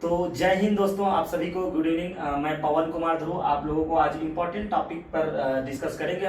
तो जय हिंद दोस्तों, आप सभी को गुड इवनिंग। मैं पवन कुमार ध्रुव आप लोगों को आज इम्पोर्टेंट टॉपिक पर डिस्कस करेंगे।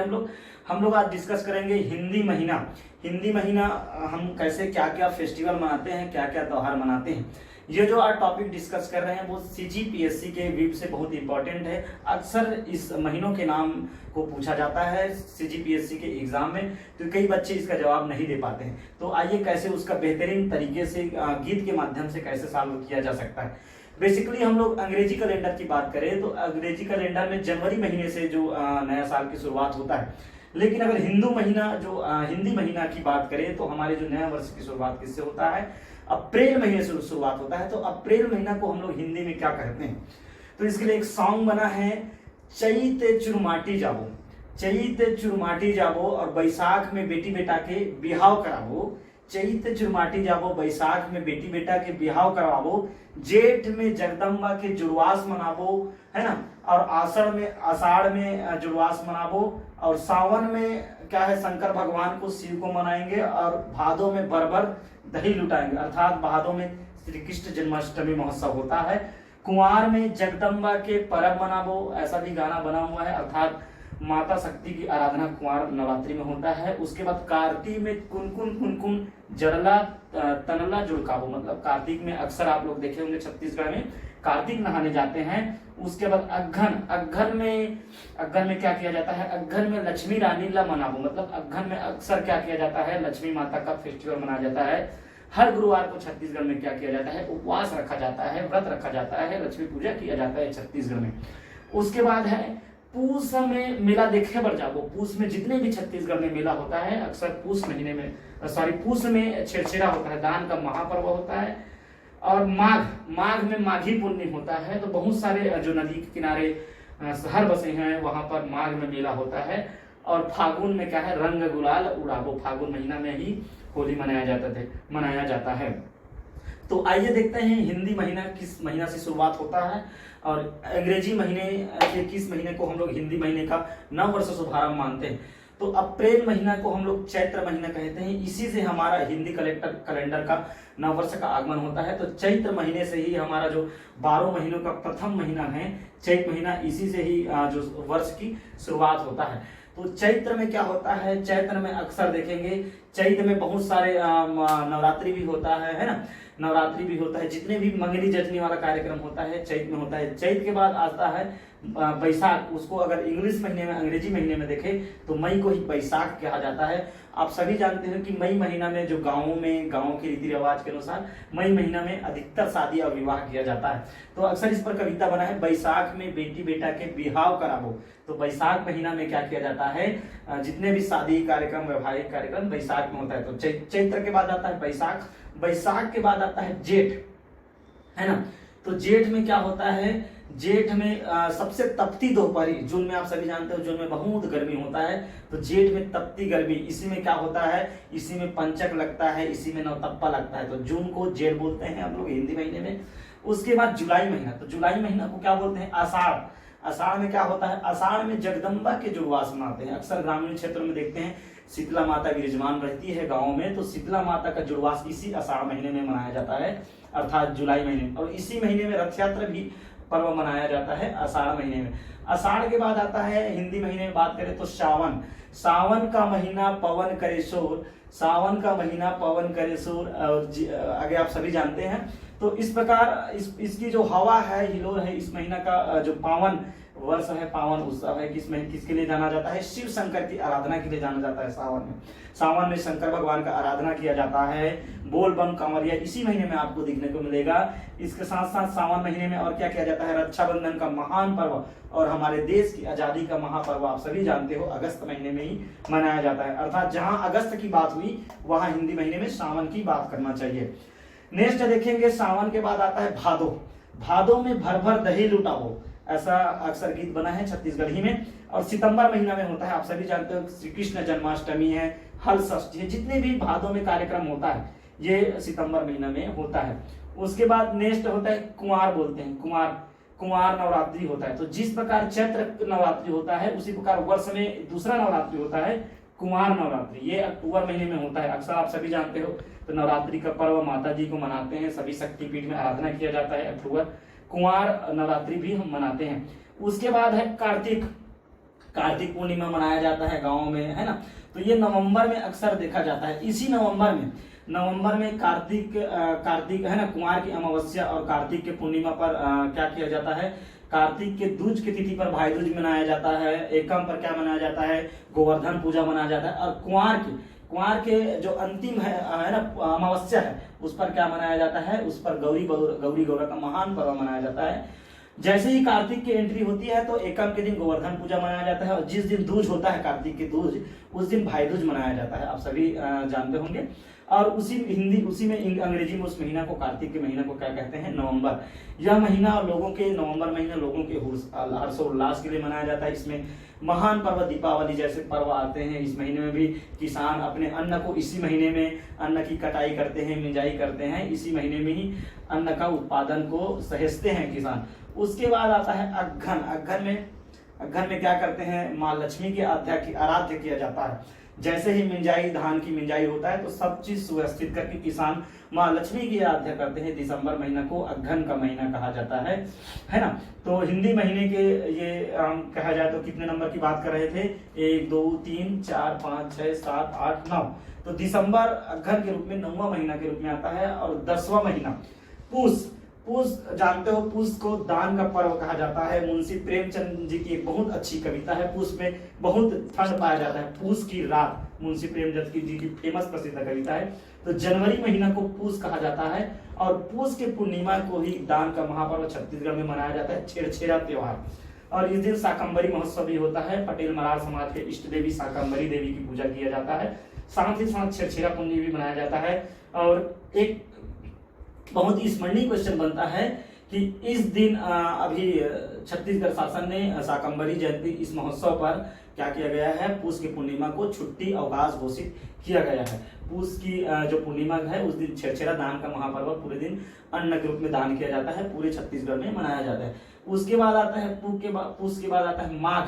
हम लोग आज डिस्कस करेंगे हिंदी महीना। हिंदी महीना हम कैसे क्या क्या फेस्टिवल मनाते हैं, क्या क्या त्यौहार मनाते हैं। ये जो आज टॉपिक डिस्कस कर रहे हैं वो सीजीपीएससी के व्यू से बहुत इंपॉर्टेंट है। अक्सर इस महीनों के नाम को पूछा जाता है सीजीपीएससी के एग्जाम में, तो कई बच्चे इसका जवाब नहीं दे पाते हैं। तो आइए कैसे उसका बेहतरीन तरीके से गीत के माध्यम से कैसे सॉल्व किया जा सकता है। बेसिकली हम लोग अंग्रेजी कैलेंडर की बात करें तो अंग्रेजी कैलेंडर में जनवरी महीने से जो नया साल की शुरुआत होता है, लेकिन अगर हिंदी महीना की बात करें तो हमारे जो नया वर्ष की शुरुआत किससे होता है, अप्रैल महीने से शुरुआत होता है। तो अप्रैल महीना को हम लोग हिंदी में क्या कहते हैं, तो इसके लिए एक सॉन्ग बना है, चैत चुरमाटी जाबो। चैत चुरमाटी जाबो और बैसाख में बेटी बेटा के बिहाव कराबो। चैत चुरमाटी जाबो, बैसाख में बेटी बेटा के बिहाव करवाबो, जेठ में जगदम्बा के जुड़वास मनाबो, है ना, और आषाढ़ में जुड़वास मनाबो, और सावन में क्या है, शंकर भगवान को शिव को मनाएंगे, और भादों में बरबर दही लुटाएंगे, अर्थात भादों में श्री कृष्ण जन्माष्टमी महोत्सव होता है। कुंवार में जगदम्बा के परब मनाबो, ऐसा भी गाना बना हुआ है, अर्थात माता शक्ति की आराधना कुंवार नवरात्रि में होता है। उसके बाद कार्तिक में कुनकुन कुनकुन जड़ला तनला जुड़काबो, मतलब कार्तिक में अक्सर आप लोग देखे होंगे छत्तीसगढ़ में कार्तिक नहाने जाते हैं। उसके बाद अग्घन में क्या किया जाता है, अग्घन में लक्ष्मी रानी ला मनाबो, मतलब अग्घन में अक्सर क्या किया जाता है, लक्ष्मी माता का फेस्टिवल मनाया जाता है। हर गुरुवार को छत्तीसगढ़ में क्या किया जाता है, उपवास रखा जाता है, व्रत रखा जाता है, लक्ष्मी पूजा किया जाता है छत्तीसगढ़ में। उसके बाद है पूस में मेला देखे बर जाबो। पूस में जितने भी छत्तीसगढ़ में मेला होता है, अक्सर पूस में छेरछेरा होता है, दान का महापर्व होता है। और माघ में माघी पुन्नी होता है, तो बहुत सारे जो नदी के किनारे शहर बसे हैं वहां पर माघ में मेला होता है। और फागुन में क्या है, रंग गुलाल उड़ाबो, फागुन महीना में ही होली मनाया जाता है। तो आइए देखते हैं हिंदी महीना किस महीना से शुरुआत होता है, और अंग्रेजी महीने के किस महीने को हम लोग हिंदी महीने का नव वर्ष शुभारंभ मानते हैं। तो अप्रैल महीना को हम लोग चैत्र महीना कहते हैं, इसी से हमारा हिंदी कैलेंडर का नव वर्ष का आगमन होता है। तो चैत्र महीने से ही हमारा जो 12 महीनों का प्रथम महीना है चैत्र महीना, इसी से ही जो वर्ष की शुरुआत होता है। तो चैत्र में क्या होता है, चैत्र में अक्सर देखेंगे चैत्र में बहुत सारे नवरात्रि भी होता है ना, नवरात्रि भी होता है, जितने भी मंगनी जजनी वाला कार्यक्रम होता है चैत में होता है। चैत के बाद आता है बैसाख, उसको अगर अंग्रेजी महीने में देखें तो मई को ही बैसाख कहा जाता है। आप सभी जानते हैं कि मई महीना में जो गाँव के रीति रिवाज के अनुसार मई महीना में अधिकतर शादी और विवाह किया जाता है। तो अक्सर इस पर कविता बना है, बैसाख में बेटी बेटा के बिहाव कराबो। तो बैसाख महीना में क्या किया जाता है, जितने भी शादी कार्यक्रम वैवाहिक कार्यक्रम बैसाख में होता है। तो चैत्र के बाद आता है बैसाख, बैसाख के बाद आता है जेठ, है ना। तो जेठ में क्या होता है, जेठ में सबसे तपती दोपहरी, जून में आप सभी जानते हो जून में बहुत गर्मी होता है, तो जेठ में तपती गर्मी, इसी में क्या होता है, इसी में पंचक लगता है, इसी में नवतप्पा लगता है। तो जून को जेठ बोलते हैं हम लोग हिंदी महीने में। उसके बाद जुलाई महीना, तो जुलाई महीना को क्या बोलते हैं, आषाढ़। आषाढ़ में क्या होता है, आषाढ़ में जगदम्बा के जुड़वास मनाते हैं। अक्सर ग्रामीण क्षेत्रों में देखते हैं शीतला माता विराजमान रहती है गाँव में, तो शीतला माता का जुड़वास इसी आषाढ़ महीने में मनाया जाता है, अर्थात जुलाई महीने में। और इसी महीने में रथ यात्रा भी पर्व मनाया जाता है आषाढ़ महीने में। आषाढ़ के बाद आता है हिंदी महीने में बात करें तो सावन। सावन का महीना पवन करे शोर, सावन का महीना पवन करे शोर, और आगे आप सभी जानते हैं। तो इस प्रकार इसकी जो हवा है, हिलोर है, इस महीना का जो पावन वर्ष है, पावन उत्सव है, किसके लिए जाना जाता है, शिव शंकर की आराधना के लिए जाना जाता है। सावन में शंकर भगवान का आराधना किया जाता है। बोल बम कांवरिया इसी महीने में आपको देखने को मिलेगा। इसके साथ साथ सावन महीने में और क्या किया जाता है, रक्षाबंधन का महान पर्व और हमारे देश की आजादी का महापर्व आप सभी जानते हो अगस्त महीने में ही मनाया जाता है। अर्थात जहां अगस्त की बात हुई वहां हिंदी महीने में सावन की बात करना चाहिए। नेक्स्ट देखेंगे, सावन के बाद आता है भादो। भादो में भर भर दही लुटाओ, ऐसा अक्सर गीत बना है छत्तीसगढ़ी में। और सितंबर महीना में होता है, आप सभी जानते हो श्री कृष्ण जन्माष्टमी है, हल षष्ठी है, जितने भी भादों में कार्यक्रम होता है ये सितंबर महीना में होता है। उसके बाद नेक्स्ट होता है कुंवार, बोलते हैं कुंवार नवरात्रि होता है। तो जिस प्रकार चैत्र नवरात्रि होता है उसी प्रकार वर्ष में दूसरा नवरात्रि होता है कुमार नवरात्रि ये अक्टूबर महीने में होता है, अक्सर आप सभी जानते हो। तो नवरात्रि का पर्व माता जी को मनाते हैं, सभी शक्तिपीठ में आराधना किया जाता है अक्टूबर। कुमार नवरात्रि भी हम मनाते हैं। उसके बाद है कार्तिक, कार्तिक पूर्णिमा मनाया जाता है गाँव में, है ना। तो ये नवंबर में अक्सर देखा जाता है। इसी नवंबर में कार्तिक है ना, कुमार की अमावस्या और कार्तिक के पूर्णिमा पर क्या किया जाता है, कार्तिक के दूज की तिथि पर भाई दूज मनाया जाता है। एकम पर क्या मनाया जाता है, गोवर्धन पूजा मनाया जाता है। और कुंवार के जो अंतिम है ना अमावस्या है, उस पर क्या मनाया जाता है, उस पर गौरी गौरा का महान पर्व मनाया जाता है। जैसे ही कार्तिक की एंट्री होती है तो एकम के दिन गोवर्धन पूजा मनाया जाता है, और जिस दिन दूज होता है कार्तिक के दूज, उस दिन भाई दूज मनाया जाता है, आप सभी जानते होंगे। और उसी में अंग्रेजी में उस महीना को, कार्तिक के महीना को क्या कहते हैं, नवंबर। यह महीना नवंबर महीना लोगों के हर्षोल्लास के लिए मनाया जाता है। इसमें महान पर्व दीपावली जैसे पर्व आते हैं। इस महीने में भी किसान अपने अन्न को, इसी महीने में अन्न की कटाई करते हैं, मिंजाई करते हैं, इसी महीने में ही अन्न का उत्पादन को सहेजते हैं किसान। उसके बाद आता है अग्घन में क्या करते हैं, माँ लक्ष्मी की आराध्य किया जाता है। जैसे ही धान की मिंजाई होता है तो सब चीज सुव्यवस्थित करके किसान माँ लक्ष्मी की आराधना करते हैं। दिसंबर महीना को अग्घन का महीना कहा जाता है ना। तो हिंदी महीने के ये कहा जाए तो कितने नंबर की बात कर रहे थे, 1 2 3 4 5 6 7 8 9। तो दिसंबर अग्घन के रूप में 9वां महीना के रूप में आता है। और 10वां महीना पूस जानते हो, पूस को दान का पर्व कहा जाता है। मुंशी प्रेमचंद जी की एक बहुत अच्छी कविता है, पूस में बहुत ठंड पाया जाता है। पूस की रात मुंशी प्रेमचंद जी की फेमस प्रसिद्ध कविता है। तो जनवरी महीना को पूस कहा जाता है, और पूस के पूर्णिमा को ही दान का महापर्व छत्तीसगढ़ में मनाया जाता है, छेरछेरा त्योहार। और इस दिन शाकंभरी महोत्सव भी होता है। पटेल मरार समाज के इष्ट देवी शाकंभरी देवी की पूजा किया जाता है। साथ ही साथ छेरछेरा पुण्य भी मनाया जाता है। और एक बहुत ही स्मरणीय क्वेश्चन बनता है कि इस दिन अभी छत्तीसगढ़ शासन ने शाकंभरी जयंती इस महोत्सव पर क्या किया गया है, पूस की पूर्णिमा को छुट्टी अवकाश घोषित किया गया है। पूस की जो पूर्णिमा है उस दिन छेरछेरा दान का महापर्व पूरे दिन अन्न के रूप में दान किया जाता है, पूरे छत्तीसगढ़ में मनाया जाता है। उसके बाद आता है पूस के बाद आता है माघ।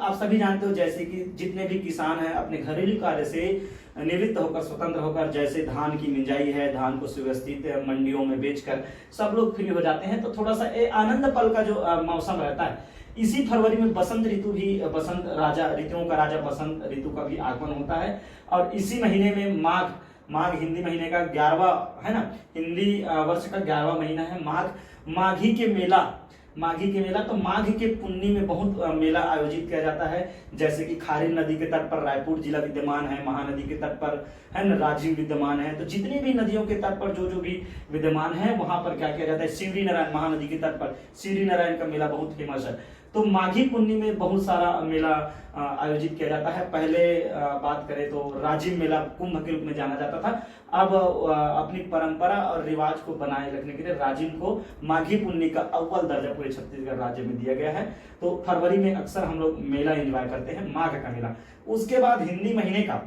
आप सभी जानते हो, जैसे कि जितने भी किसान हैं अपने घरेलू कार्य से निवृत्त होकर, स्वतंत्र होकर, जैसे धान की मिंजाई है, धान को सुव्यवस्थित मंडियों में बेचकर सब लोग फ्री हो जाते हैं, तो थोड़ा सा आनंद पल का जो मौसम रहता है। इसी फरवरी में बसंत ऋतुओं का राजा बसंत ऋतु का भी आगमन होता है। और इसी महीने में माघ हिंदी महीने का 11वां है ना, हिंदी वर्ष का 11वां महीना है माघ। माघी के मेला, तो माघ के पुन्नी में बहुत मेला आयोजित किया जाता है। जैसे कि खारीन नदी के तट पर रायपुर जिला विद्यमान है, महानदी के तट पर है न राजीव विद्यमान है। तो जितनी भी नदियों के तट पर जो भी विद्यमान है, वहां पर क्या किया जाता है, शिवरी नारायण, महानदी के तट पर शिवरी नारायण का मेला बहुत फेमस है। तो माघी पुन्नी में बहुत सारा मेला आयोजित किया जाता है। पहले बात करें तो राजिम मेला कुंभ के रूप में जाना जाता था। अब अपनी परंपरा और रिवाज को बनाए रखने के लिए राजिम को माघी पुन्नी का अव्वल दर्जा पूरे छत्तीसगढ़ राज्य में दिया गया है। तो फरवरी में अक्सर हम लोग मेला एंजॉय करते हैं, माघ का मेला। उसके बाद हिंदी महीने का,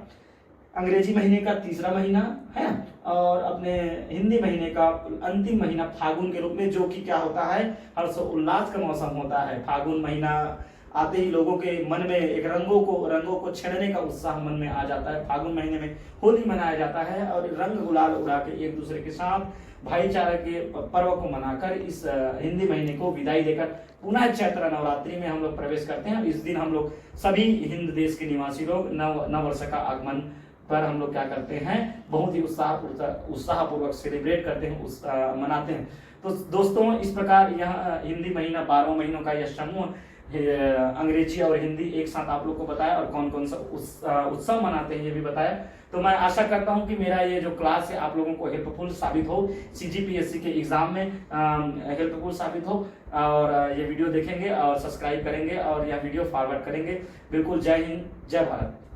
अंग्रेजी महीने का तीसरा महीना है, और अपने हिंदी महीने का अंतिम महीना फागुन के रूप में, जो कि क्या होता है, हर्षोल्लास का मौसम होता है। फागुन महीना आते ही लोगों के मन में एक रंगों को छेड़ने का उत्साह मन में आ जाता है। फागुन महीने में होली मनाया जाता है, और रंग गुलाल उड़ा के एक दूसरे के साथ भाईचारे के पर्व को मनाकर इस हिंदी महीने को विदाई देकर पुनः चैत्र नवरात्रि में हम लोग प्रवेश करते हैं। इस दिन हम लोग सभी हिंद देश के निवासी लोग नव वर्ष का आगमन पर हम लोग क्या करते हैं, बहुत ही उत्साहपूर्वक सेलिब्रेट करते हैं, मनाते हैं। तो दोस्तों, इस प्रकार यह हिंदी महीना 12 महीनों का यह समूह अंग्रेजी और हिंदी एक साथ आप लोग को बताया, और कौन कौन सा उत्सव मनाते हैं ये भी बताया। तो मैं आशा करता हूं कि मेरा ये जो क्लास है आप लोगों को हेल्पफुल साबित हो, CGPSC के एग्जाम में हेल्पफुल साबित हो। और ये वीडियो देखेंगे और सब्सक्राइब करेंगे और यह वीडियो फॉरवर्ड करेंगे। बिल्कुल। जय हिंद, जय भारत।